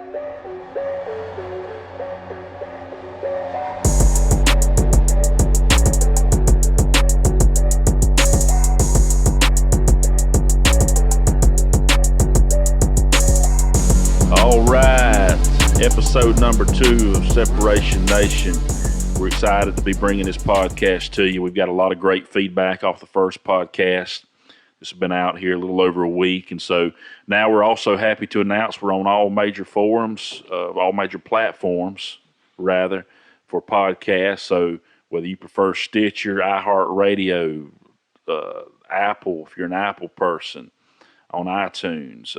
All right, episode number 2 of Separation Nation. We're excited to be bringing this podcast to you. We've got a lot of great feedback off the first podcast. It's been out here a little over a week, and so now we're also happy to announce we're on all major forums, all major platforms, rather, for podcasts. So whether you prefer Stitcher, iHeartRadio, Apple, if you're an Apple person, on iTunes,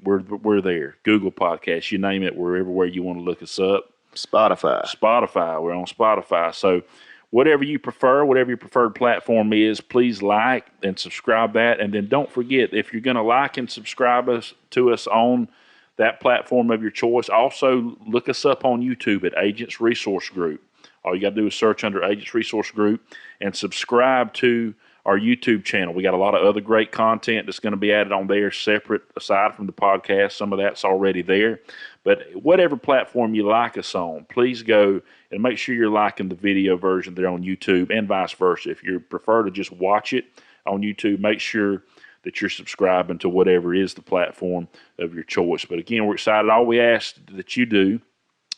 we're there. Google Podcasts, you name it, we're everywhere you want to look us up. Spotify, we're on Spotify. So whatever you prefer, whatever your preferred platform is, please like and subscribe that. And then don't forget, if you're going to like and subscribe to us on that platform of your choice, also look us up on YouTube at Agents Resource Group. All you got to do is search under Agents Resource Group and subscribe to our YouTube channel. We got a lot of other great content that's going to be added on there separate, aside from the podcast. Some of that's already there. But whatever platform you like us on, please go and make sure you're liking the video version there on YouTube, and vice versa. If you prefer to just watch it on YouTube, make sure that you're subscribing to whatever is the platform of your choice. But again, we're excited. All we ask that you do,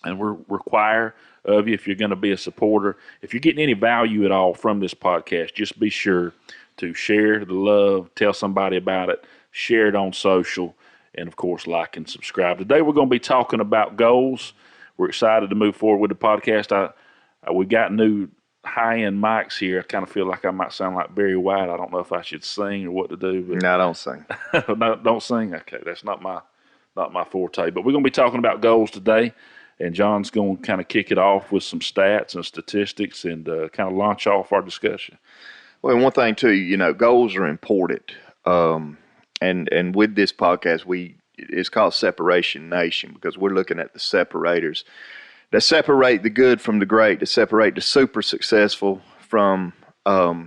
and we require of you, if you're going to be a supporter, if you're getting any value at all from this podcast, just be sure to share the love, tell somebody about it, share it on social, and of course, like and subscribe. Today, we're going to be talking about goals. We're excited to move forward with the podcast. We got new high-end mics here. I kind of feel like I might sound like Barry White. I don't know if I should sing or what to do. But no, don't sing. No, don't sing. Okay, that's not my forte. But we're going to be talking about goals today. And John's going to kind of kick it off with some stats and statistics and kind of launch off our discussion. Well, one thing too, goals are important. And with this podcast, it's called Separation Nation, because we're looking at the separators that separate the good from the great, to separate the super successful from, I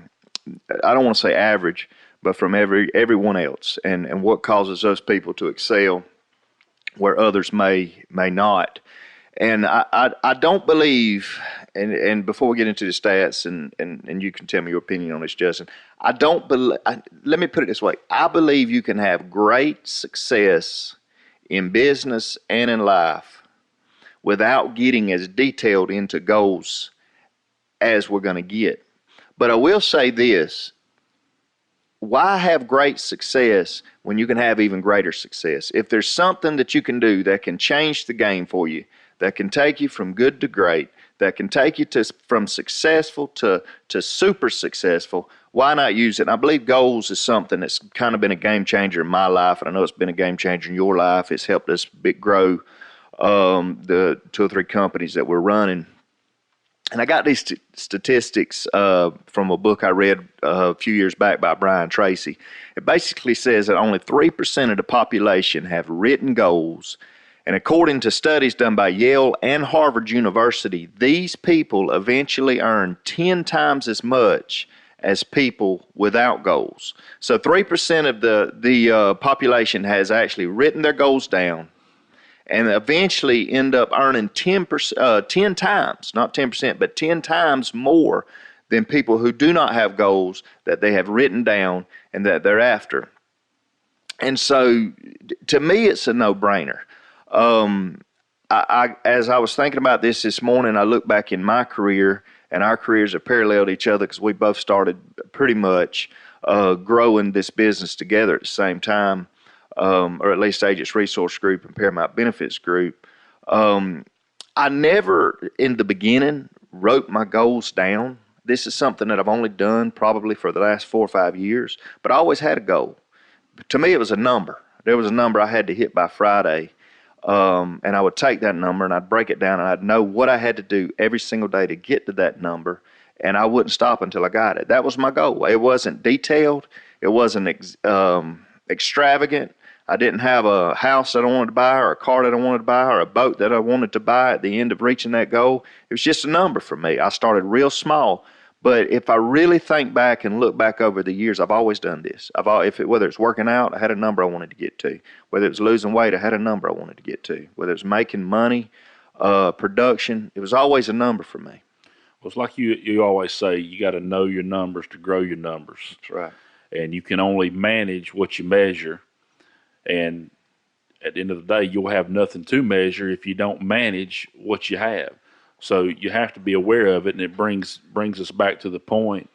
don't want to say average, but from everyone else, and what causes those people to excel where others may not. And I don't believe, and before we get into the stats, and you can tell me your opinion on this, Justin, let me put it this way. I believe you can have great success in business and in life without getting as detailed into goals as we're going to get. But I will say this. Why have great success when you can have even greater success? If there's something that you can do that can change the game for you, that can take you from good to great, that can take you from successful to super successful, why not use it? And I believe goals is something that's kind of been a game changer in my life, and I know it's been a game changer in your life. It's helped us grow the 2 or 3 companies that we're running. And I got these statistics from a book I read a few years back by Brian Tracy. It basically says that only 3% of the population have written goals. And according to studies done by Yale and Harvard University, these people eventually earn 10 times as much as people without goals. So 3% of the population has actually written their goals down and eventually end up earning 10 times, not 10%, but 10 times more than people who do not have goals that they have written down and that they're after. And so to me, it's a no-brainer. As I was thinking about this morning, I look back in my career, and our careers have paralleled each other because we both started pretty much growing this business together at the same time, or at least Agents Resource Group and Paramount Benefits Group. I never, in the beginning, wrote my goals down. This is something that I've only done probably for the last 4 or 5 years, but I always had a goal. To me, it was a number. There was a number I had to hit by Friday. And I would take that number and I'd break it down, and I'd know what I had to do every single day to get to that number, and I wouldn't stop until I got it. That was my goal. It wasn't detailed. It wasn't extravagant. I didn't have a house that I wanted to buy, or a car that I wanted to buy, or a boat that I wanted to buy at the end of reaching that goal. It was just a number for me. I started real small, But if I really think back and look back over the years, I've always done this. Whether it's working out, I had a number I wanted to get to. Whether it's losing weight, I had a number I wanted to get to. Whether it's making money, production, it was always a number for me. Well, it's like you always say, you got to know your numbers to grow your numbers. That's right. And you can only manage what you measure. And at the end of the day, you'll have nothing to measure if you don't manage what you have. So you have to be aware of it, and it brings us back to the point,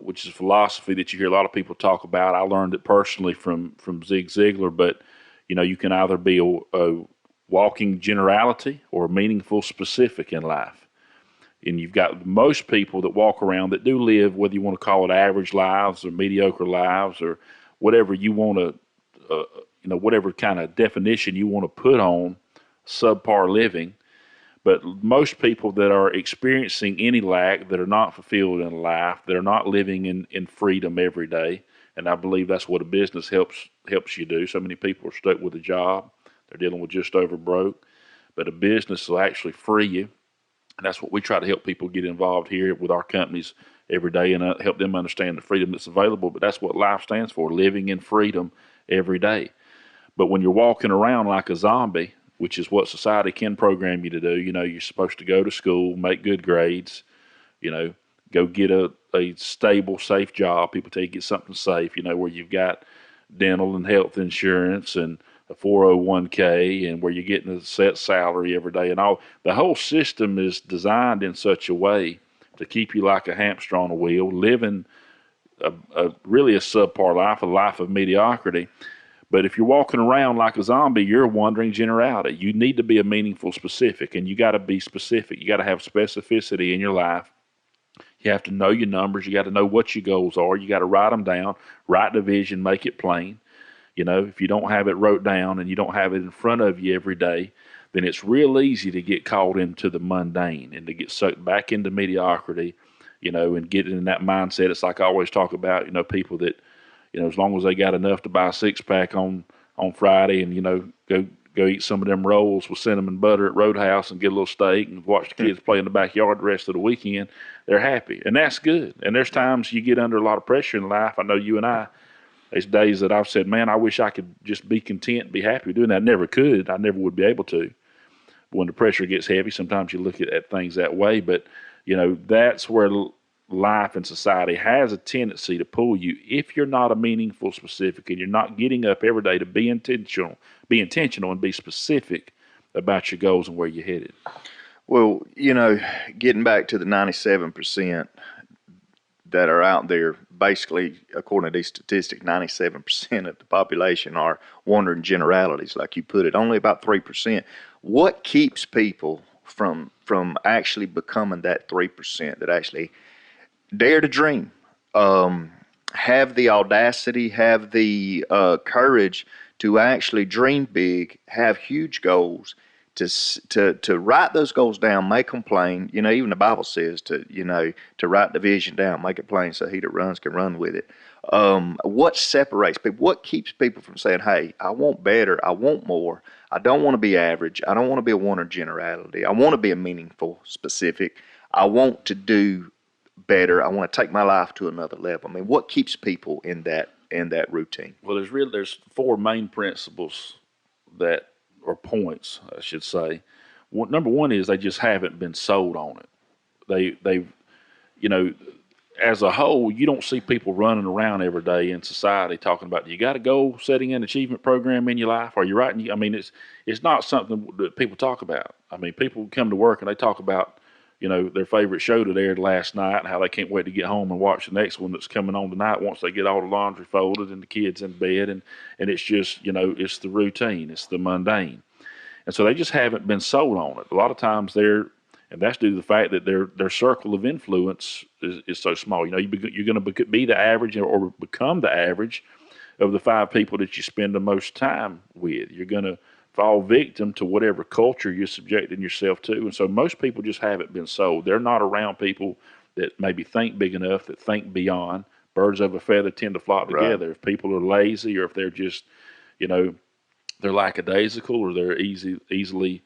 which is philosophy that you hear a lot of people talk about. I learned it personally from Zig Ziglar, but you can either be a walking generality or a meaningful specific in life. And you've got most people that walk around that do live, whether you want to call it average lives or mediocre lives or whatever you want to, whatever kind of definition you want to put on subpar living. But most people that are experiencing any lack, that are not fulfilled in life, that are not living in freedom every day, and I believe that's what a business helps you do. So many people are stuck with a job. They're dealing with just over broke. But a business will actually free you. And that's what we try to help people get involved here with our companies every day and help them understand the freedom that's available. But that's what life stands for, living in freedom every day. But when you're walking around like a zombie, which is what society can program you to do, you're supposed to go to school, make good grades, go get a stable, safe job. People tell you get something safe, where you've got dental and health insurance and a 401k and where you're getting a set salary every day and all. The whole system is designed in such a way to keep you like a hamster on a wheel, living really a subpar life, a life of mediocrity. But if you're walking around like a zombie, you're a wandering generality. You need to be a meaningful specific, and you got to be specific. You got to have specificity in your life. You have to know your numbers. You got to know what your goals are. You got to write them down, write the vision, make it plain. If you don't have it wrote down and you don't have it in front of you every day, then it's real easy to get caught into the mundane and to get sucked back into mediocrity, and get in that mindset. It's like I always talk about, people that, as long as they got enough to buy a six-pack on Friday and, go eat some of them rolls with cinnamon butter at Roadhouse and get a little steak and watch the kids play in the backyard the rest of the weekend, they're happy. And that's good. And there's times you get under a lot of pressure in life. I know you and I, there's days that I've said, man, I wish I could just be content, be happy doing that. I never could. I never would be able to. But when the pressure gets heavy, sometimes you look at things that way. But, that's where life and society has a tendency to pull you if you're not a meaningful specific and you're not getting up every day to be intentional and be specific about your goals and where you're headed. Well, getting back to the 97% that are out there, basically, according to these statistics, 97% of the population are wandering generalities, like you put it, only about 3%. What keeps people from actually becoming that 3% that actually dare to dream, have the audacity, have the courage to actually dream big, have huge goals, to write those goals down, make them plain. Even the Bible says to write the vision down, make it plain so he that runs can run with it. What separates people? What keeps people from saying, hey, I want better, I want more, I don't want to be average, I don't want to be a one generality, I want to be a meaningful specific, I want to do better, I want to take my life to another level? I mean, what keeps people in that routine? Well, there's four main principles that, or points, I should say. Number one is they just haven't been sold on it. They've, as a whole, you don't see people running around every day in society talking about, you got a goal setting and achievement program in your life? Are you writing? I mean, it's not something that people talk about. I mean, people come to work and they talk about, their favorite show that aired last night and how they can't wait to get home and watch the next one that's coming on tonight once they get all the laundry folded and the kids in bed. And it's just, it's the routine, it's the mundane. And so they just haven't been sold on it. A lot of times and that's due to the fact that their circle of influence is so small. You're going to be the average or become the average of the 5 people that you spend the most time with. You're going to fall victim to whatever culture you're subjecting yourself to. And so most people just haven't been sold. They're not around people that maybe think big enough, that think beyond. Birds of a feather tend to flock together. Right. If people are lazy or if they're just, they're lackadaisical or they're easily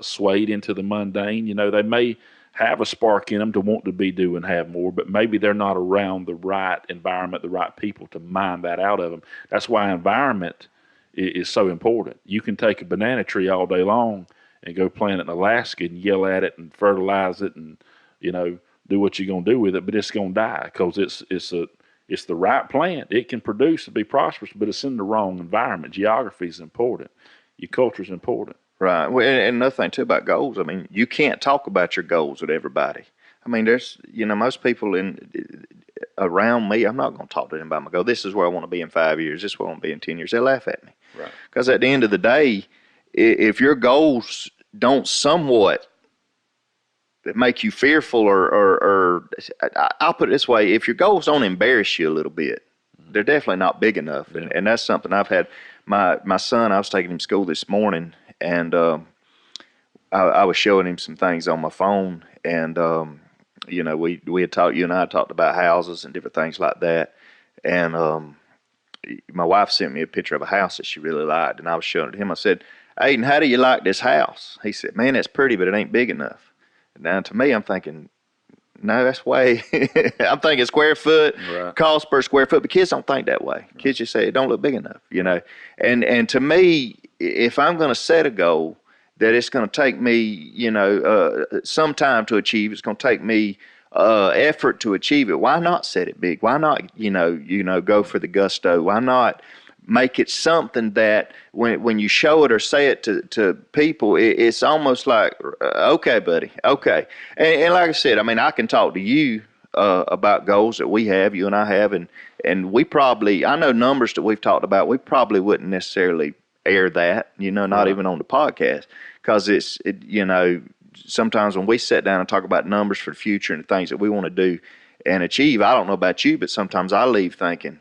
swayed into the mundane, they may have a spark in them to want to be, do, and have more, but maybe they're not around the right environment, the right people to mine that out of them. That's why environment is so important. You can take a banana tree all day long and go plant it in Alaska and yell at it and fertilize it and, do what you're going to do with it, but it's going to die because it's the right plant. It can produce and be prosperous, but it's in the wrong environment. Geography is important. Your culture is important. Right. Well, and another thing too about goals. I mean, you can't talk about your goals with everybody. I mean, there's most people around me. I'm not going to talk to them about my goal. This is where I want to be in 5 years. This is where I want to be in 10 years. They laugh at me. Right. Because at the end of the day, if your goals don't somewhat make you fearful, or I'll put it this way: if your goals don't embarrass you a little bit, they're definitely not big enough. Yeah. And that's something I've had. My son, I was taking him to school this morning, and I was showing him some things on my phone, and we had talked. You and I talked about houses and different things like that, and my wife sent me a picture of a house that she really liked, and I was showing it to him. I said, "Aiden, how do you like this house?" He said, "Man, it's pretty, but it ain't big enough." Now, to me, I'm thinking, no, that's way. I'm thinking square foot, right, cost per square foot, but kids don't think that way. Right. Kids just say it don't look big enough, And to me, if I'm going to set a goal that it's going to take me, some time to achieve, it's going to take me effort to achieve it. Why not set it big? Why not, go for the gusto? Why not make it something that when you show it or say it to people, it's almost like, okay, buddy, okay. And like I said, I mean, I can talk to you about goals that we have, you and I have, and we probably, I know numbers that we've talked about, we probably wouldn't necessarily air that, not right. Even on the podcast, because sometimes when we sit down and talk about numbers for the future and the things that we want to do and achieve, I don't know about you, but sometimes I leave thinking,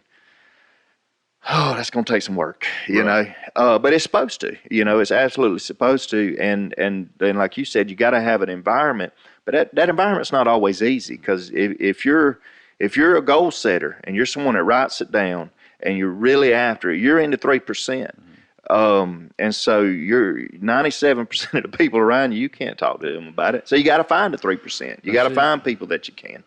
oh, that's going to take some work, right. But it's supposed to, it's absolutely supposed to. And then, like you said, you got to have an environment, but that environment's not always easy, because if you're a goal setter and you're someone that writes it down and you're really after it, you're into 3%. And so you're 97% of the people around you can't talk to them about it. So you got to find the 3%. You got to find people that you can.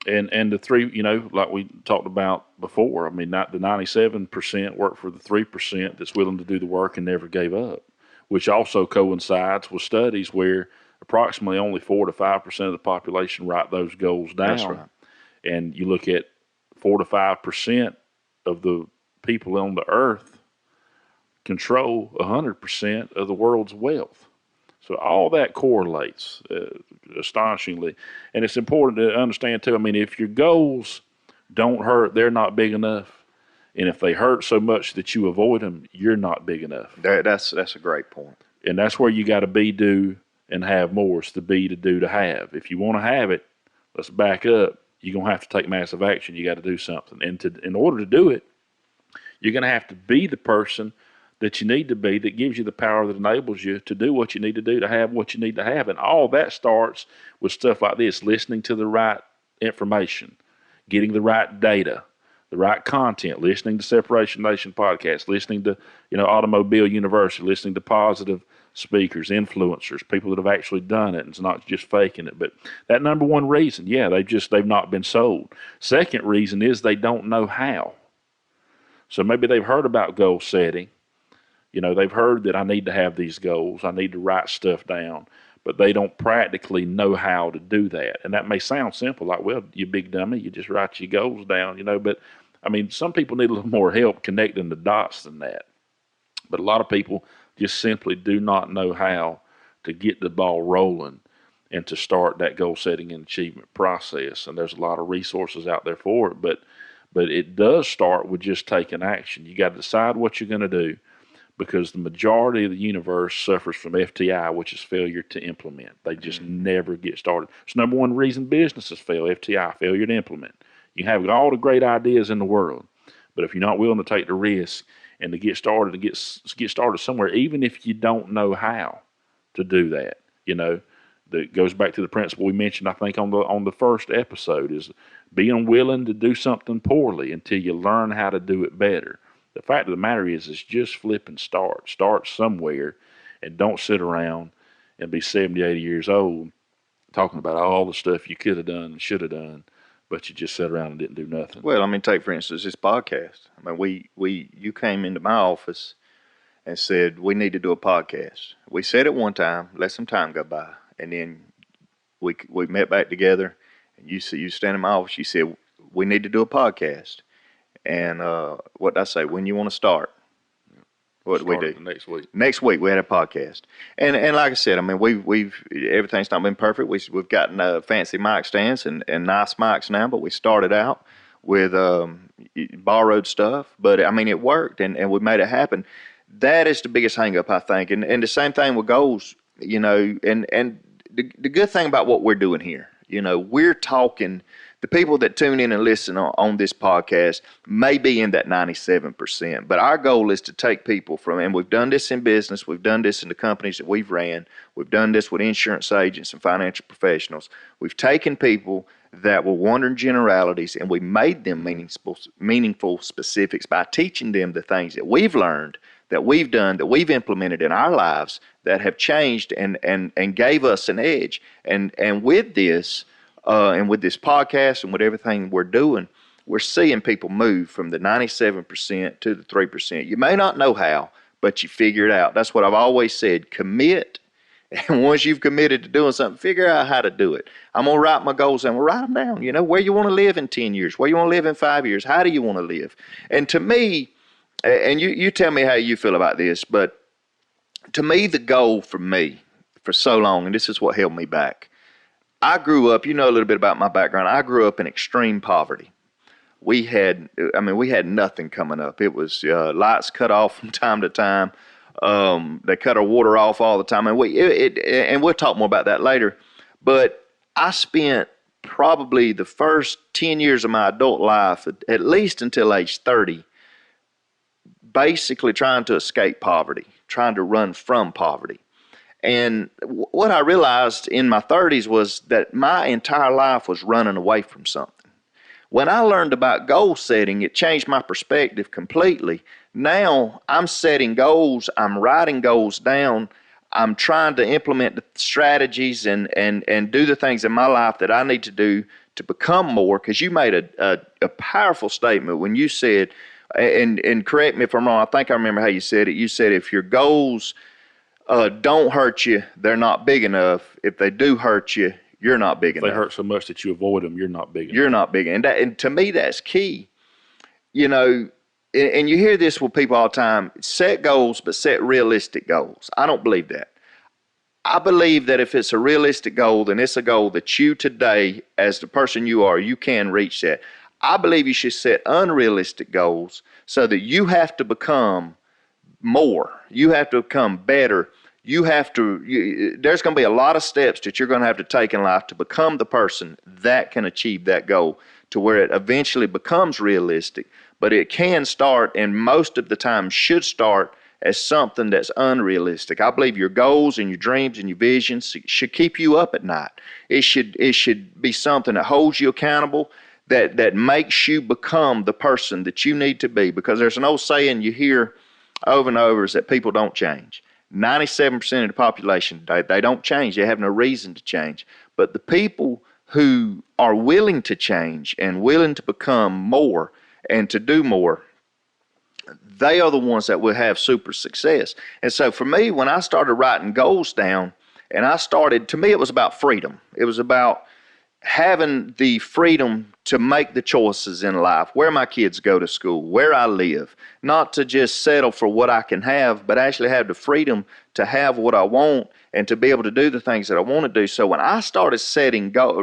And the three, like we talked about before, I mean, not the 97% work for the 3% that's willing to do the work and never gave up, which also coincides with studies where approximately only 4 to 5% of the population write those goals down. That's right. And you look at 4 to 5% of the people on the earth control 100% of the world's wealth. So all that correlates astonishingly. And it's important to understand, too, I mean, if your goals don't hurt, they're not big enough. And if they hurt so much that you avoid them, you're not big enough. That's a great point. And that's where you got to be, do, and have more. It's the be, to do, to have. If you want to have it, let's back up. You're going to have to take massive action. You got to do something. And in order to do it, you're going to have to be the person that you need to be, that gives you the power that enables you to do what you need to do, to have what you need to have. And all that starts with stuff like this: listening to the right information, getting the right data, the right content, listening to Separation Nation podcast, listening to, Automobile University, listening to positive speakers, influencers, people that have actually done it and it's not just faking it. But that number one reason, they've not been sold. Second reason is they don't know how. So maybe they've heard about goal setting. They've heard that I need to have these goals. I need to write stuff down, but they don't practically know how to do that. And that may sound simple, like, well, you big dummy, you just write your goals down, but I mean, some people need a little more help connecting the dots than that. But a lot of people just simply do not know how to get the ball rolling and to start that goal setting and achievement process. And there's a lot of resources out there for it, but it does start with just taking action. You got to decide what you're going to do, because the majority of the universe suffers from FTI, which is failure to implement. They just never get started. It's the number one reason businesses fail: FTI, failure to implement. You have all the great ideas in the world, but if you're not willing to take the risk and to get started, and get started somewhere, even if you don't know how to do that, that goes back to the principle we mentioned, I think, on the first episode, is being willing to do something poorly until you learn how to do it better. The fact of the matter is just flip and start. Start somewhere, and don't sit around and be 70, 80 years old talking about all the stuff you could have done and should have done, but you just sat around and didn't do nothing. Well, I mean, take for instance this podcast. I mean, you came into my office and said we need to do a podcast. We said it one time, let some time go by, and then we met back together. And you stand in my office. You said we need to do a podcast. And what did I say? When you want to start? What did we do? Next week. Next week we had a podcast, and like I said, I mean we've everything's not been perfect. We've gotten fancy mic stands and nice mics now, but we started out with borrowed stuff. But I mean it worked, and we made it happen. That is the biggest hang up, I think, and the same thing with goals. You know, and the good thing about what we're doing here, you know, we're talking. The people that tune in and listen on this podcast may be in that 97%, but our goal is to take people from, and we've done this in business, we've done this in the companies that we've ran, we've done this with insurance agents and financial professionals. We've taken people that were wandering generalities and we made them meaningful specifics by teaching them the things that we've learned, that we've done, that we've implemented in our lives that have changed and gave us an edge. And with this, and with this podcast and with everything we're doing, we're seeing people move from the 97% to the 3%. You may not know how, but you figure it out. That's what I've always said. Commit. And once you've committed to doing something, figure out how to do it. I'm going to write my goals down. We'll write them down. You know, where you want to live in 10 years, where you want to live in 5 years, how do you want to live? And to me, and you tell me how you feel about this, but to me, the goal for me for so long, and this is what held me back, I grew up, you know a little bit about my background. I grew up in extreme poverty. We had nothing coming up. It was lights cut off from time to time. They cut our water off all the time, and and we'll talk more about that later. But I spent probably the first 10 years of my adult life, at least until age 30, basically trying to escape poverty, trying to run from poverty. And what I realized in my 30s was that my entire life was running away from something. When I learned about goal setting, it changed my perspective completely. Now I'm setting goals, I'm writing goals down, I'm trying to implement the strategies and do the things in my life that I need to do to become more, because you made a powerful statement when you said, and correct me if I'm wrong, I think I remember how you said it. You said if your goals don't hurt you, they're not big enough. If they do hurt you, you're not big enough. If they hurt so much that you avoid them, you're not big enough. You're not big enough. And to me, that's key. You know, and you hear this with people all the time, set goals, but set realistic goals. I don't believe that. I believe that if it's a realistic goal, then it's a goal that you today, as the person you are, you can reach that. I believe you should set unrealistic goals so that you have to become more. You have to become better. There's going to be a lot of steps that you're going to have to take in life to become the person that can achieve that goal, to where it eventually becomes realistic. But it can start, and most of the time should start, as something that's unrealistic. I believe your goals and your dreams and your visions should keep you up at night. It should be something that holds you accountable, that makes you become the person that you need to be. Because there's an old saying you hear over and over, is that people don't change. 97% of the population, they don't change. They have no reason to change. But the people who are willing to change and willing to become more and to do more, they are the ones that will have super success. And so for me, when I started writing goals down, to me it was about freedom. It was about having the freedom to make the choices in life, where my kids go to school, where I live, not to just settle for what I can have, but actually have the freedom to have what I want and to be able to do the things that I want to do. So when I started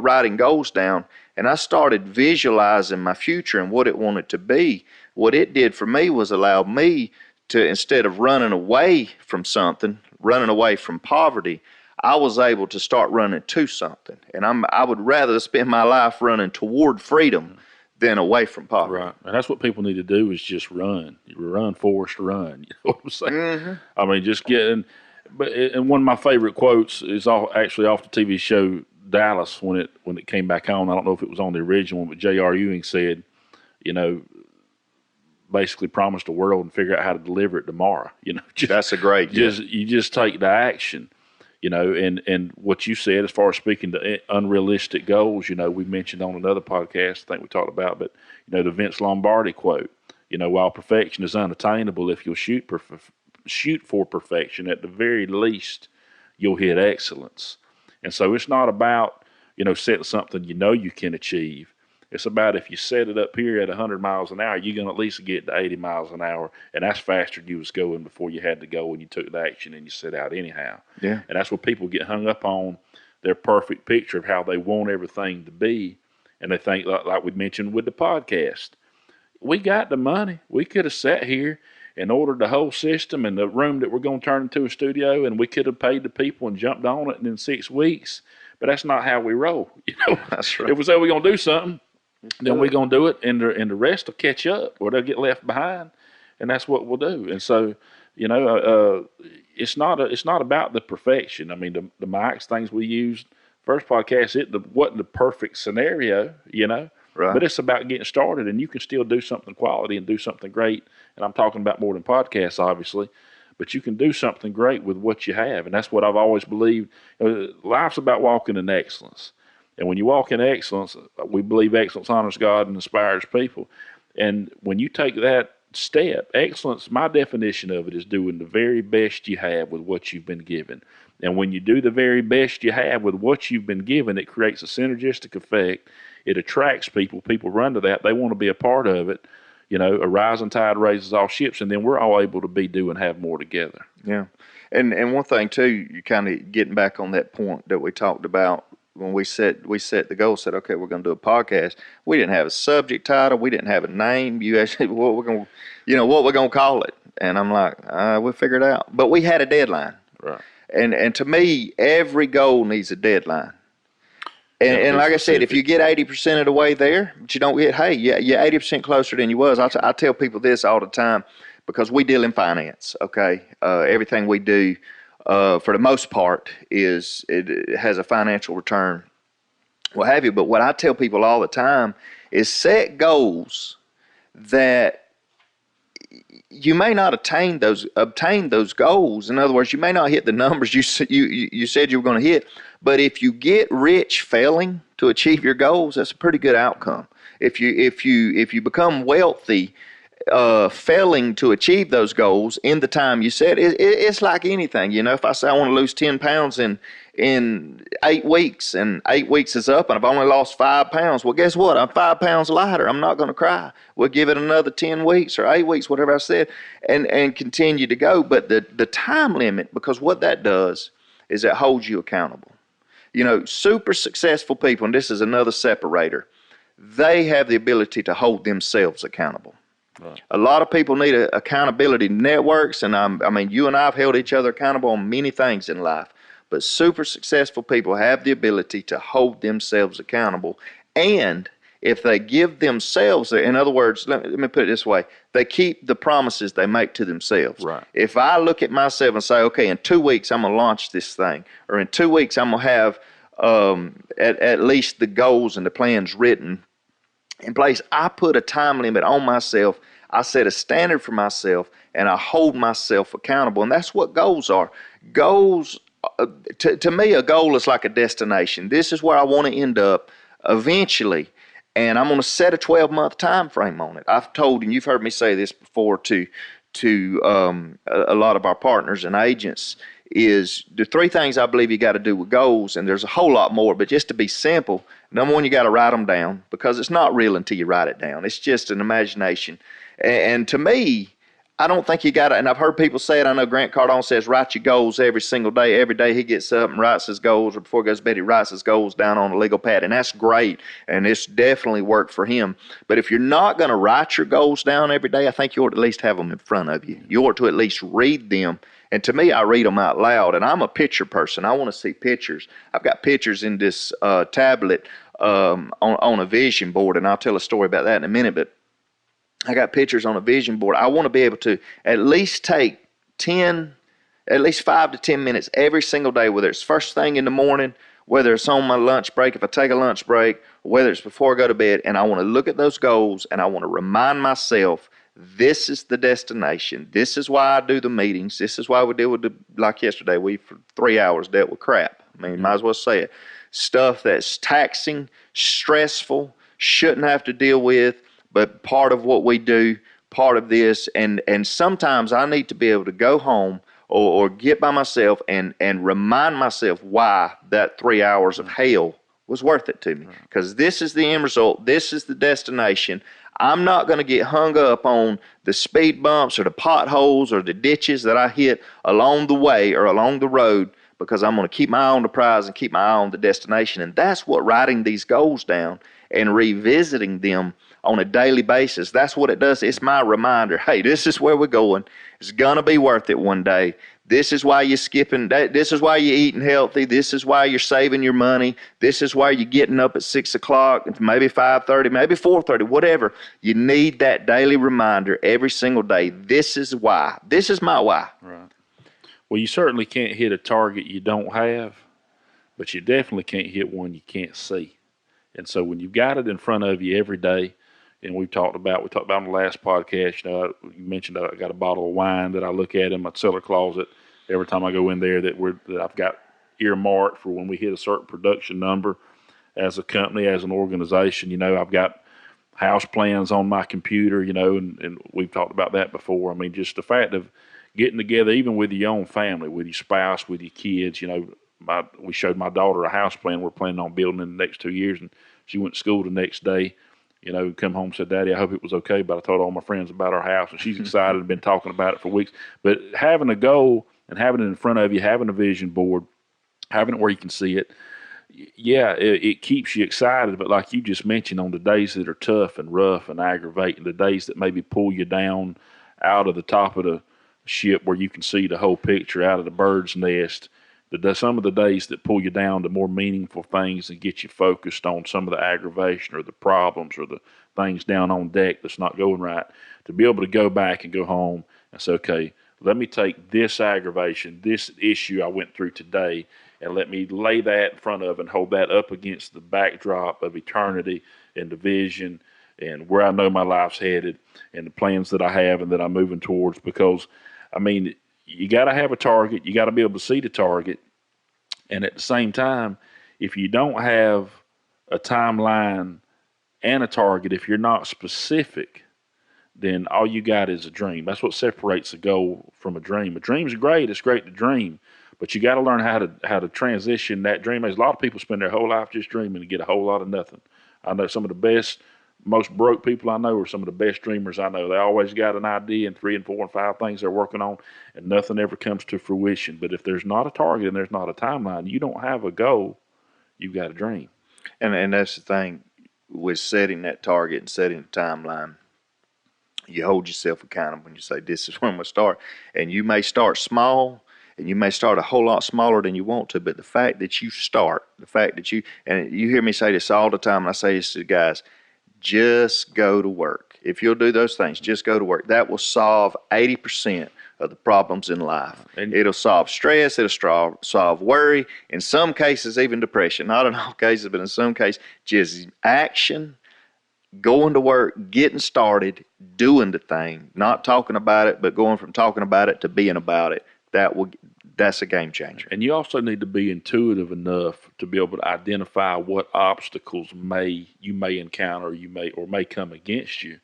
writing goals down, and I started visualizing my future and what it wanted to be, what it did for me was allow me to, instead of running away from something, running away from poverty, I was able to start running to something. And I would rather spend my life running toward freedom than away from poverty. Right. And that's what people need to do, is just run. Run, Forrest, run. You know what I'm saying? Mm-hmm. I mean, just getting. And one of my favorite quotes is actually off the TV show Dallas when it came back on. I don't know if it was on the original one, but J.R. Ewing said, you know, basically promise the world and figure out how to deliver it tomorrow. You know, that's a great. You just take the action. And what you said as far as speaking to unrealistic goals, we mentioned on another podcast, I think we talked about, but, the Vince Lombardi quote, while perfection is unattainable, if you'll shoot for perfection, at the very least, you'll hit excellence. And so it's not about, setting something you can achieve. It's about if you set it up here at 100 miles an hour, you're going to at least get to 80 miles an hour, and that's faster than you was going before you had to go and you took the action and you set out anyhow. Yeah. And that's what people get hung up on, their perfect picture of how they want everything to be, and they think, like we mentioned with the podcast, we got the money. We could have sat here and ordered the whole system and the room that we're going to turn into a studio, and we could have paid the people and jumped on it in 6 weeks, but that's not how we roll. That's right. If we say we're going to do something, then we're going to do it, and the rest will catch up, or they'll get left behind, and that's what we'll do. And so, it's not about the perfection. I mean, the mics, things we used, first podcast, it wasn't the perfect scenario, Right. but it's about getting started, and you can still do something quality and do something great. And I'm talking about more than podcasts, obviously, but you can do something great with what you have, and that's what I've always believed. Life's about walking in excellence. And when you walk in excellence, we believe excellence honors God and inspires people. And when you take that step, excellence, my definition of it is doing the very best you have with what you've been given. And when you do the very best you have with what you've been given, it creates a synergistic effect. It attracts people. People run to that. They want to be a part of it. A rising tide raises all ships, and then we're all able to do and have more together. Yeah. And one thing, too, you kind of getting back on that point that we talked about, when we set the goal, said, okay, we're going to do a podcast. We didn't have a subject title. We didn't have a name. You actually, what we're going to call it. And I'm like, we'll figure it out. But we had a deadline. Right. And to me, every goal needs a deadline. And like I said, if you get 80% of the way there, but you don't get, hey, you're 80% closer than you was. I tell people this all the time because we deal in finance, okay? Everything we do, for the most part, it has a financial return, what have you. But what I tell people all the time is set goals that you may not obtain those goals. In other words, you may not hit the numbers you said you were going to hit, but if you get rich failing to achieve your goals, that's a pretty good outcome. If you become wealthy failing to achieve those goals in the time you set, it's like anything. If I say I want to lose 10 pounds in 8 weeks, and 8 weeks is up, and I've only lost 5 pounds, well, guess what? I'm 5 pounds lighter. I'm not going to cry. We'll give it another 10 weeks or 8 weeks, whatever I said, and continue to go. But the time limit, because what that does is it holds you accountable. Super successful people, and this is another separator, they have the ability to hold themselves accountable. Right. A lot of people need accountability networks, and I mean, you and I have held each other accountable on many things in life, but super successful people have the ability to hold themselves accountable, and if they give themselves, in other words, let me put it this way, they keep the promises they make to themselves. Right. If I look at myself and say, okay, in 2 weeks I'm going to launch this thing, or in 2 weeks I'm going to have at least the goals and the plans written in place, I put a time limit on myself. I set a standard for myself, and I hold myself accountable. And that's what goals are. Goals, to me, a goal is like a destination. This is where I want to end up eventually, and I'm going to set a 12-month time frame on it. I've told, and you've heard me say this before to a lot of our partners and agents, is the 3 things I believe you got to do with goals, and there's a whole lot more, but just to be simple, number 1, you got to write them down, because it's not real until you write it down. It's just an imagination. And to me, I don't think you got to, and I've heard people say it. I know Grant Cardone says, write your goals every single day. Every day he gets up and writes his goals, or before he goes to bed, he writes his goals down on a legal pad, and that's great, and it's definitely worked for him. But if you're not going to write your goals down every day, I think you ought to at least have them in front of you. You ought to at least read them. And to me, I read them out loud, and I'm a picture person. I want to see pictures. I've got pictures in this tablet on a vision board, and I'll tell a story about that in a minute, but I got pictures on a vision board. I want to be able to at least take 5 to 10 minutes every single day, whether it's first thing in the morning, whether it's on my lunch break, if I take a lunch break, or whether it's before I go to bed, and I want to look at those goals, and I want to remind myself This is the destination. This is why I do the meetings. This is why we deal with like yesterday, we for 3 hours dealt with crap. I mean, might as well say it. Stuff that's taxing, stressful, shouldn't have to deal with, but part of what we do, part of this, and sometimes I need to be able to go home or get by myself and remind myself why that 3 hours of hell was worth it to me. Because this is the end result. This is the destination. I'm not going to get hung up on the speed bumps or the potholes or the ditches that I hit along the way or along the road, because I'm going to keep my eye on the prize and keep my eye on the destination. And that's what writing these goals down and revisiting them on a daily basis, that's what it does. It's my reminder. Hey, this is where we're going. It's going to be worth it one day. This is why you're skipping. This is why you're eating healthy. This is why you're saving your money. This is why you're getting up at 6 o'clock, maybe 5:30, maybe 4:30, whatever. You need that daily reminder every single day. This is why. This is my why. Right. Well, you certainly can't hit a target you don't have, but you definitely can't hit one you can't see. And so when you've got it in front of you every day, and we talked about on the last podcast, you mentioned I got a bottle of wine that I look at in my cellar closet every time I go in there that I've got earmarked for when we hit a certain production number as a company, as an organization. I've got house plans on my computer, and we've talked about that before. I mean, just the fact of getting together, even with your own family, with your spouse, with your kids, we showed my daughter a house plan we're planning on building in the next 2 years, and she went to school the next day. Come home and said, Daddy, I hope it was okay, but I told all my friends about our house, and she's excited and been talking about it for weeks. But having a goal and having it in front of you, having a vision board, having it where you can see it, it keeps you excited. But like you just mentioned, on the days that are tough and rough and aggravating, the days that maybe pull you down out of the top of the ship where you can see the whole picture, out of the bird's nest, some of the days that pull you down to more meaningful things and get you focused on some of the aggravation or the problems or the things down on deck that's not going right, to be able to go back and go home and say, okay, let me take this aggravation, this issue I went through today, and let me lay that in front of and hold that up against the backdrop of eternity and the vision and where I know my life's headed and the plans that I have and that I'm moving towards. Because, I mean, you got to have a target. You got to be able to see the target. And at the same time, if you don't have a timeline and a target, if you're not specific, then all you got is a dream. That's what separates a goal from a dream. A dream's great. It's great to dream. But you got to learn how to transition that dream. There's a lot of people spend their whole life just dreaming and get a whole lot of nothing. I know some of the best, most broke people I know are some of the best dreamers I know. They always got an idea and 3 and 4 and 5 things they're working on, and nothing ever comes to fruition. But if there's not a target and there's not a timeline, you don't have a goal, you've got a dream. And that's the thing with setting that target and setting the timeline. You hold yourself accountable when you say, this is when I'm going to start. And you may start small, and you may start a whole lot smaller than you want to, but the fact that you start, and you hear me say this all the time, and I say this to the guys, just go to work. If you'll do those things, just go to work. That will solve 80% of the problems in life. And it'll solve stress. It'll solve worry. In some cases, even depression. Not in all cases, but in some cases, just action, going to work, getting started, doing the thing, not talking about it, but going from talking about it to being about it. That's a game changer. And you also need to be intuitive enough to be able to identify what obstacles you may encounter, or may come against you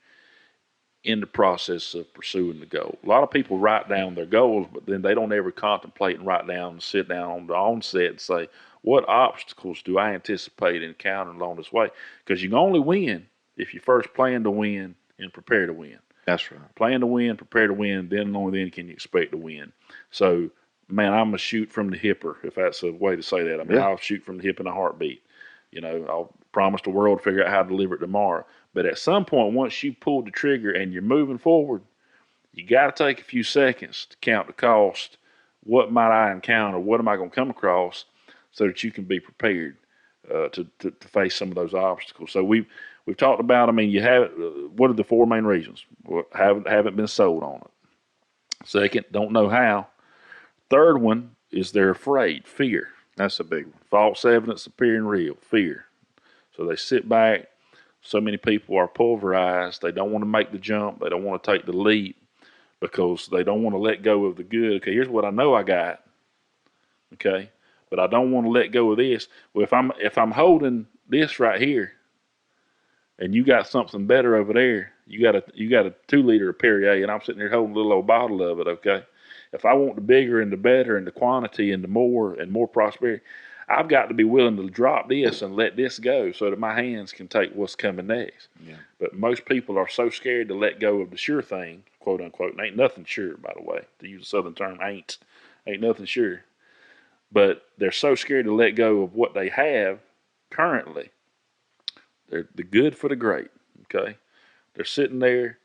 in the process of pursuing the goal. A lot of people write down their goals, but then they don't ever contemplate and write down and sit down on the onset and say, what obstacles do I anticipate encountering along this way? Because you can only win if you first plan to win and prepare to win. That's right. Plan to win, prepare to win, then and only then can you expect to win. So, man, I'm a shoot from the hipper, if that's a way to say that. I mean, I'll shoot from the hip in a heartbeat. I'll promise the world to figure out how to deliver it tomorrow. But at some point, once you pull the trigger and you're moving forward, you got to take a few seconds to count the cost. What might I encounter? What am I going to come across, so that you can be prepared to face some of those obstacles? So we've talked about, I mean, you have, what are the 4 main reasons? Well, haven't been sold on it. Second, don't know how. Third one is they're afraid, fear. That's a big one. False evidence appearing real, fear. So they sit back, so many people are pulverized. They don't want to make the jump. They don't want to take the leap because they don't want to let go of the good. Okay, here's what I know I got. Okay, but I don't want to let go of this. Well, if I'm holding this right here, and you got something better over there, you got a 2 liter of Perrier, and I'm sitting here holding a little old bottle of it. Okay, if I want the bigger and the better and the quantity and the more prosperity, I've got to be willing to drop this and let this go so that my hands can take what's coming next. Yeah. But most people are so scared to let go of the sure thing, quote unquote. And ain't nothing sure, by the way, to use a southern term. Ain't nothing sure. But they're so scared to let go of what they have currently. They're the good for the great. Okay, they're sitting there.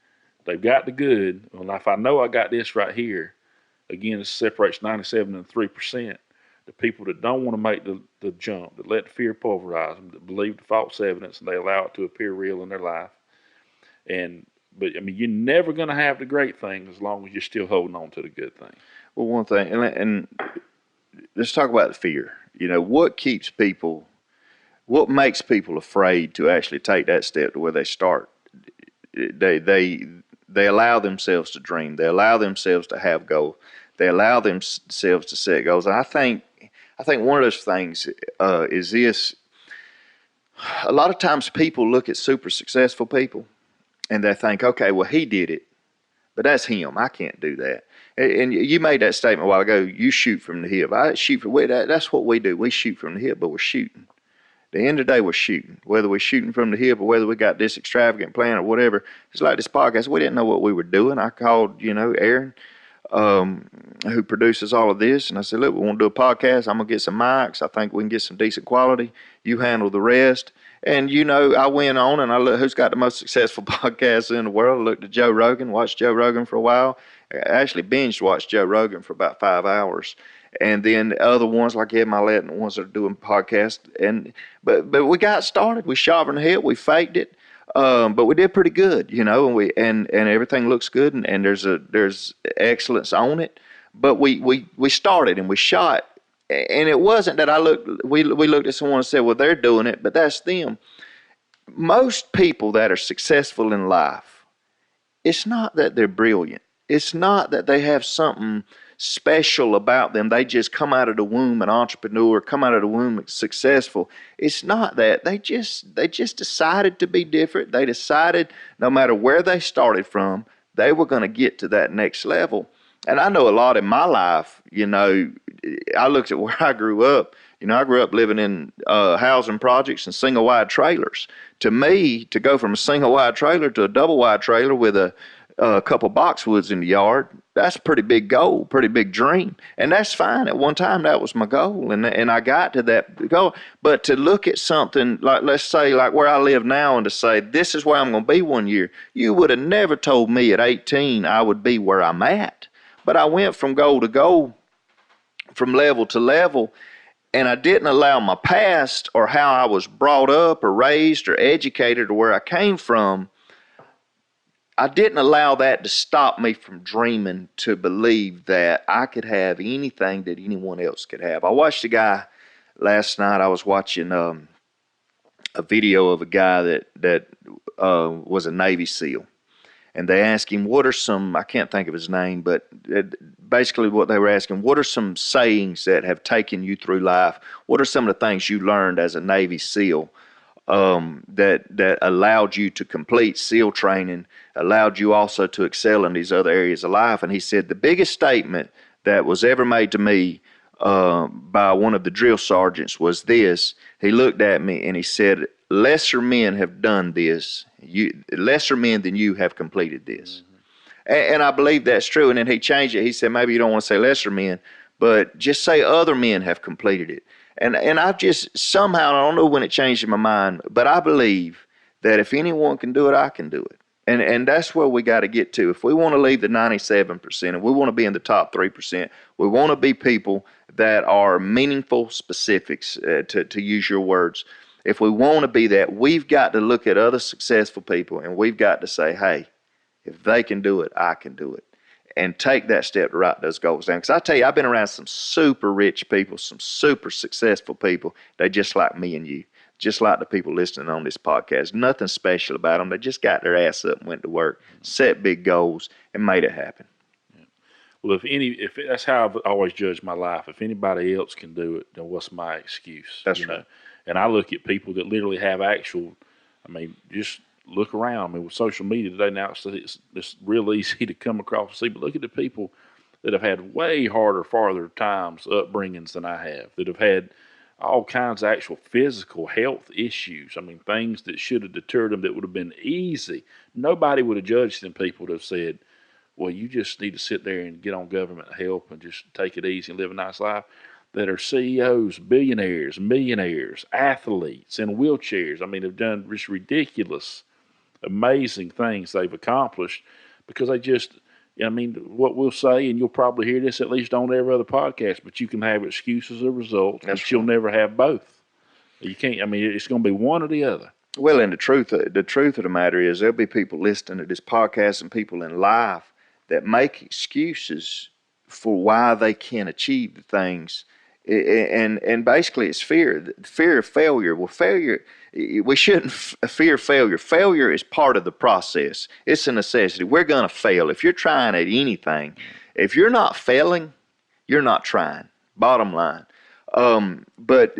They've got the good. Well, if I know I got this right here, again, it separates 97 and 3%. The people that don't want to make the jump, that let fear pulverize them, that believe the false evidence, and they allow it to appear real in their life. But I mean, you're never going to have the great things as long as you're still holding on to the good thing. Well, one thing, and let's talk about the fear. What makes people afraid to actually take that step to where they start? They allow themselves to dream. They allow themselves to have goals. They allow themselves to set goals. And I think one of those things is this. A lot of times people look at super successful people and they think, okay, well, he did it, but that's him. I can't do that. And you made that statement a while ago. You shoot from the hip. That's what we do. We shoot from the hip, but we're shooting. At the end of the day, we're shooting. Whether we're shooting from the hip or whether we got this extravagant plan or whatever. It's like this podcast. We didn't know what we were doing. I called, Aaron, who produces all of this, and I said, look, we want to do a podcast. I'm going to get some mics. I think we can get some decent quality. You handle the rest. And, I went on and I looked who's got the most successful podcast in the world. I looked at Joe Rogan, watched Joe Rogan for a while. I actually binged watched Joe Rogan for about 5 hours. And then the other ones like Ed Milet and the ones that are doing podcasts. But we got started. We shot from the hip. We faked it. But we did pretty good, and everything looks good and there's excellence on it. But we started and we shot. And it wasn't that we looked at someone and said, well, they're doing it, but that's them. Most people that are successful in life, it's not that they're brilliant. It's not that they have something special about them. They just come out of the womb an entrepreneur, come out of the womb successful. It's not that. They just decided to be different. They decided no matter where they started from, they were going to get to that next level. And I know a lot in my life, I looked at where I grew up. I grew up living in housing projects and single wide trailers. To me, to go from a single wide trailer to a double wide trailer with a couple boxwoods in the yard, that's a pretty big goal, pretty big dream. And that's fine. At one time, that was my goal. And I got to that goal. But to look at something like, let's say, like where I live now and to say, this is where I'm going to be one year, you would have never told me at 18 I would be where I'm at. But I went from goal to goal, from level to level, and I didn't allow my past or how I was brought up or raised or educated or where I came from, I didn't allow that to stop me from dreaming to believe that I could have anything that anyone else could have. I watched a guy last night. I was watching a video of a guy that was a Navy SEAL. And they asked him, what are some, I can't think of his name, but basically what they were asking, what are some sayings that have taken you through life? What are some of the things you learned as a Navy SEAL that allowed you to complete SEAL training, allowed you also to excel in these other areas of life? And he said, the biggest statement that was ever made to me by one of the drill sergeants was this. He looked at me and he said, lesser men have done this. Lesser men than you have completed this. Mm-hmm. And I believe that's true. And then he changed it. He said, maybe you don't want to say lesser men, but just say other men have completed it. And I've just somehow, I don't know when it changed in my mind, but I believe that if anyone can do it, I can do it. And that's where we got to get to. If we want to leave the 97% and we want to be in the top 3%, we want to be people that are meaningful specifics, to use your words. If we want to be that, we've got to look at other successful people and we've got to say, hey, if they can do it, I can do it. And take that step to write those goals down. Because I tell you, I've been around some super rich people, some super successful people. They're just like me and you. just like the people listening on this podcast. Nothing special about them. They just got their ass up and went to work, set big goals, and made it happen. Well, if that's how I've always judged my life. If anybody else can do it, then what's my excuse? That's right. And I look at people that literally have actual. I mean, just look around. I mean, with social media today now, it's real easy to come across and see. But look at the people that have had way harder, farther times, upbringings than I have. That have had all kinds of actual physical health issues. I mean, things that should have deterred them that would have been easy. Nobody would have judged them people to have said, well, you just need to sit there and get on government help and just take it easy and live a nice life. That are CEOs, billionaires, millionaires, athletes in wheelchairs. I mean, have done just ridiculous, amazing things they've accomplished because they just, I mean, what we'll say, and you'll probably hear this at least on every other podcast, but you can have excuses as a result, but you'll never have both. You can't, I mean, it's going to be one or the other. Well, and the truth of the matter is there'll be people listening to this podcast and people in life that make excuses for why they can't achieve the things. And basically it's fear of failure. Well, failure, we shouldn't fear failure. Failure is part of the process. It's a necessity. We're going to fail. If you're trying at anything, if you're not failing, you're not trying. Bottom line. But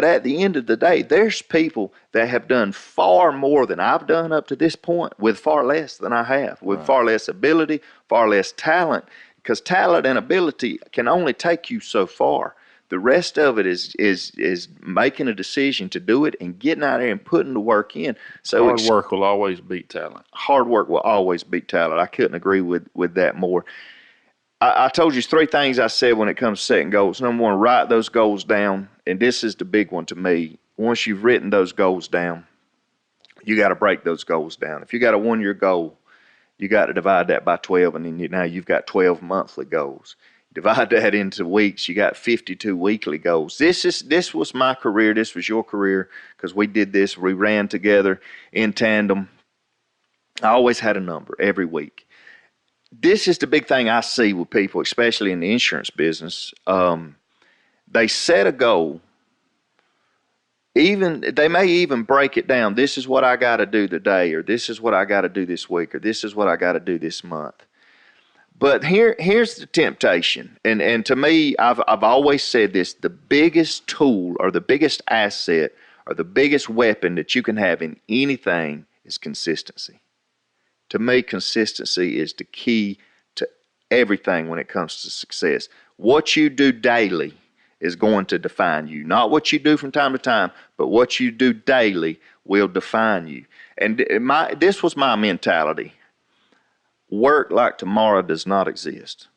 at the end of the day, there's people that have done far more than I've done up to this point with far less than I have, with far less ability, far less talent, because talent and ability can only take you so far. The rest of it is making a decision to do it and getting out there and putting the work in. So hard work will always beat talent. Hard work will always beat talent. I couldn't agree with that more. I told you 3 things I said when it comes to setting goals. Number 1, write those goals down. And this is the big one to me. Once you've written those goals down, you got to break those goals down. If you got a 1-year goal, you got to divide that by 12, and then now you've got 12 monthly goals. Divide that into weeks, you got 52 weekly goals. This was my career. This was your career because we did this. We ran together in tandem. I always had a number every week. This is the big thing I see with people, especially in the insurance business. They set a goal. They may even break it down. This is what I got to do today, or this is what I got to do this week, or this is what I got to do this month. But here's the temptation, and to me, I've always said this: the biggest tool, or the biggest asset, or the biggest weapon that you can have in anything is consistency. To me, consistency is the key to everything when it comes to success. What you do daily is going to define you. Not what you do from time to time, but what you do daily will define you. And this was my mentality. Work like tomorrow does not exist.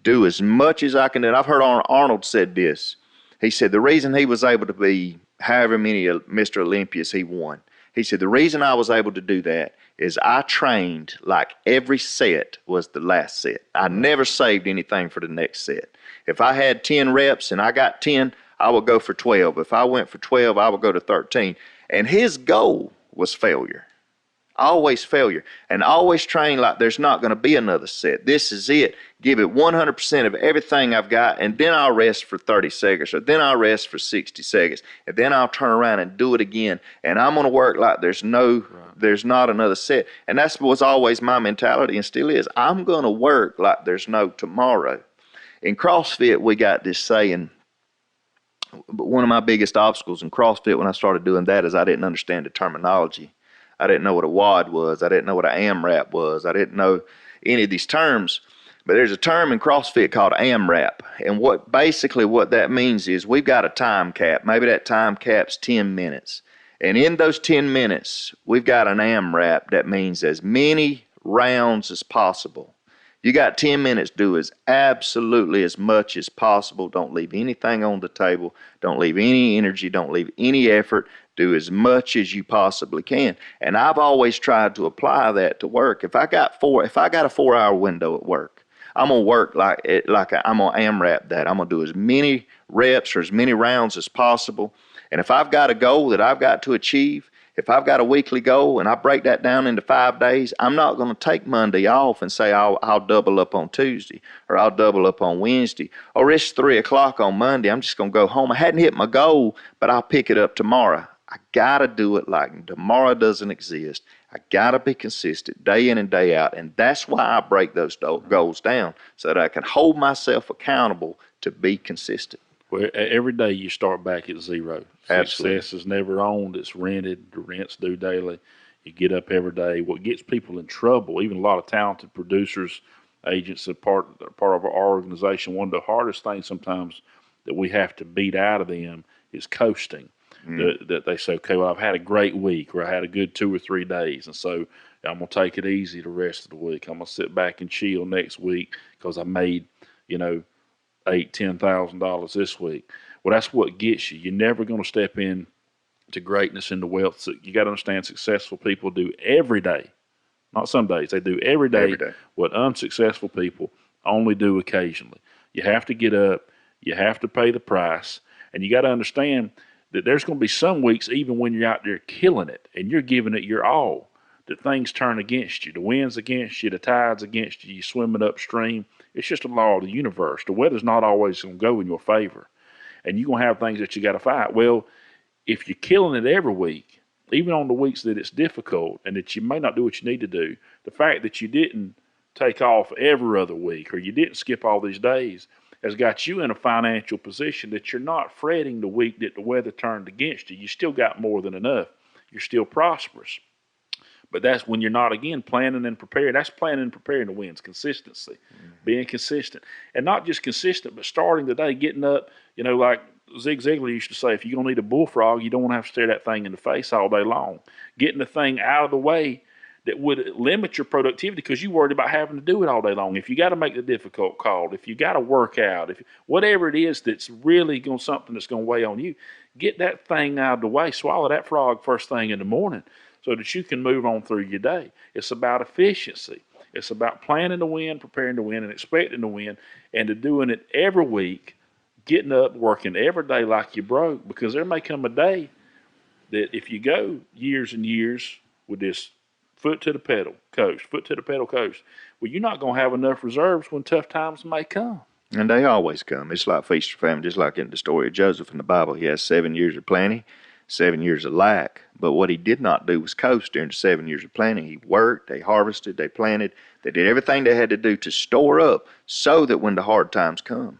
Do as much as I can do. And I've heard Arnold said this. He said the reason he was able to be however many Mr. Olympias he won, he said the reason I was able to do that is I trained like every set was the last set. I never saved anything for the next set. If I had 10 reps and I got 10, I would go for 12. If I went for 12, I would go to 13. And his goal was failure. Always failure. And always train like there's not going to be another set. This is it. Give it 100% of everything I've got, and then I'll rest for 30 seconds, or then I'll rest for 60 seconds, and then I'll turn around and do it again. And I'm going to work like there's not another set. And that was always my mentality, and still is. I'm going to work like there's no tomorrow. In CrossFit, we got this saying, but one of my biggest obstacles in CrossFit when I started doing that is I didn't understand the terminology. I didn't know what a WOD was. I didn't know what an AMRAP was. I didn't know any of these terms. But there's a term in CrossFit called AMRAP. And what that means is we've got a time cap. Maybe that time cap's 10 minutes. And in those 10 minutes, we've got an AMRAP that means as many rounds as possible. You got 10 minutes, do as absolutely as much as possible. Don't leave anything on the table. Don't leave any energy. Don't leave any effort. Do as much as you possibly can. And I've always tried to apply that to work. If I got a 4-hour window at work, I'm gonna work I'm gonna AMRAP that. I'm gonna do as many reps or as many rounds as possible. And if I've got a goal that I've got to achieve, If I've got a weekly goal and I break that down into 5 days, I'm not going to take Monday off and say I'll double up on Tuesday or I'll double up on Wednesday or it's 3 o'clock on Monday. I'm just going to go home. I hadn't hit my goal, but I'll pick it up tomorrow. I got to do it like tomorrow doesn't exist. I got to be consistent day in and day out. And that's why I break those goals down so that I can hold myself accountable to be consistent. Well, every day you start back at zero. Absolutely. Success is never owned. It's rented. The rent's due daily. You get up every day. What gets people in trouble, even a lot of talented producers, agents, are part of our organization, one of the hardest things sometimes that we have to beat out of them is coasting. That they say, okay, well, I've had a great week or I had a good 2 or 3 days. And so I'm going to take it easy the rest of the week. I'm going to sit back and chill next week because I made, $8,000-$10,000 this week. Well, that's what gets you. You're never going to step in to greatness and to wealth. So you got to understand, successful people do every day, not some days. They do every day what unsuccessful people only do occasionally. You have to get up. You have to pay the price, and you got to understand that there's going to be some weeks, even when you're out there killing it and you're giving it your all, that things turn against you. The wind's against you, the tide's against you, you're swimming upstream. It's just a law of the universe. The weather's not always going to go in your favor, and you're going to have things that you got to fight. Well, if you're killing it every week, even on the weeks that it's difficult and that you may not do what you need to do, the fact that you didn't take off every other week or you didn't skip all these days has got you in a financial position that you're not fretting the week that the weather turned against you. You still got more than enough. You're still prosperous. But that's when you're not, again, planning and preparing. That's planning and preparing to win. It's consistency, being consistent. And not just consistent, but starting the day, getting up, like Zig Ziglar used to say, if you're going to eat a bullfrog, you don't want to have to stare that thing in the face all day long. Getting the thing out of the way that would limit your productivity because you're worried about having to do it all day long. If you got to make the difficult call, if you got to work out, if whatever it is that's really something that's going to weigh on you, get that thing out of the way. Swallow that frog first thing in the morning so that you can move on through your day. It's about efficiency. It's about planning to win, preparing to win, and expecting to win, and to doing it every week, getting up, working every day like you broke, because there may come a day that if you go years and years with this foot to the pedal coast, well, you're not going to have enough reserves when tough times may come. And they always come. It's like feast or famine, just like in the story of Joseph in the Bible. He has 7 years of plenty, 7 years of lack. But what he did not do was coast during the 7 years of plenty. He worked, they harvested, they planted, they did everything they had to do to store up so that when the hard times come,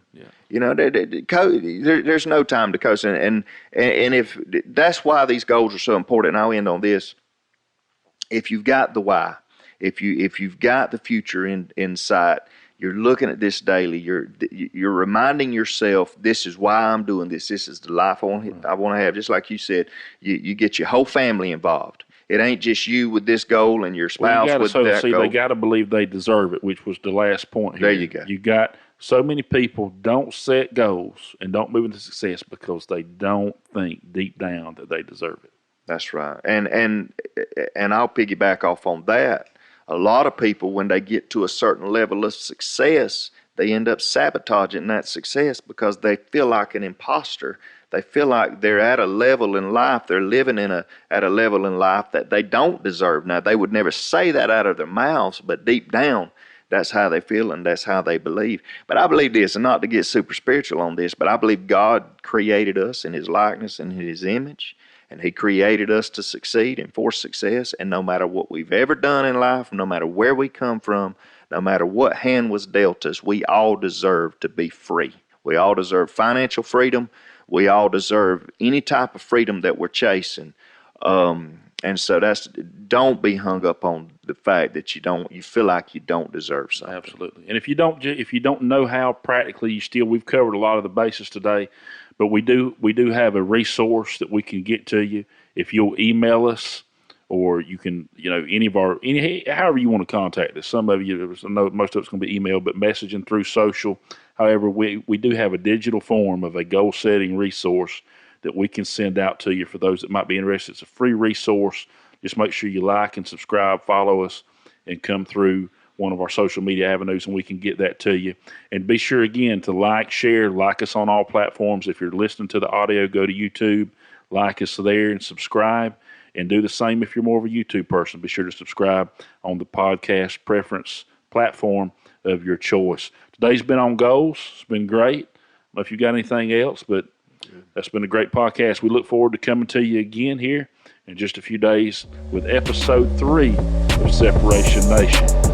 there's no time to coast. And if that's why these goals are so important. And I'll end on this. If you've got the why, if you've got the future in sight, you're looking at this daily. You're reminding yourself, this is why I'm doing this. This is the life I want to have. Just like you said, you get your whole family involved. It ain't just you with this goal and your spouse with that goal. They got to believe they deserve it, which was the last point here. There you go. You got so many people don't set goals and don't move into success because they don't think deep down that they deserve it. That's right. And I'll piggyback off on that. A lot of people, when they get to a certain level of success, they end up sabotaging that success because they feel like an imposter. They feel like they're at a level in life, they're living at a level in life that they don't deserve. Now, they would never say that out of their mouths, but deep down, that's how they feel and that's how they believe. But I believe this, and not to get super spiritual on this, but I believe God created us in His likeness and in His image. And He created us to succeed and for success. And no matter what we've ever done in life, no matter where we come from, no matter what hand was dealt us, we all deserve to be free. We all deserve financial freedom. We all deserve any type of freedom that we're chasing. And so don't be hung up on the fact that you feel like you don't deserve something. Absolutely. And if you don't know how practically we've covered a lot of the bases today, but we do have a resource that we can get to you. If you'll email us, or you can, however you want to contact us. Some of you, I know most of it's going to be email, but messaging through social. However, we do have a digital form of a goal setting resource that we can send out to you for those that might be interested. It's a free resource. Just make sure you like and subscribe, follow us, and come through one of our social media avenues, and we can get that to you. And be sure, again, to like us on all platforms. If you're listening to the audio, go to YouTube, like us there, and subscribe. And do the same if you're more of a YouTube person. Be sure to subscribe on the podcast preference platform of your choice. Today's been on goals. It's been great. I don't know if you got anything else, but that's been a great podcast. We look forward to coming to you again here in just a few days with episode 3 of Separation Nation.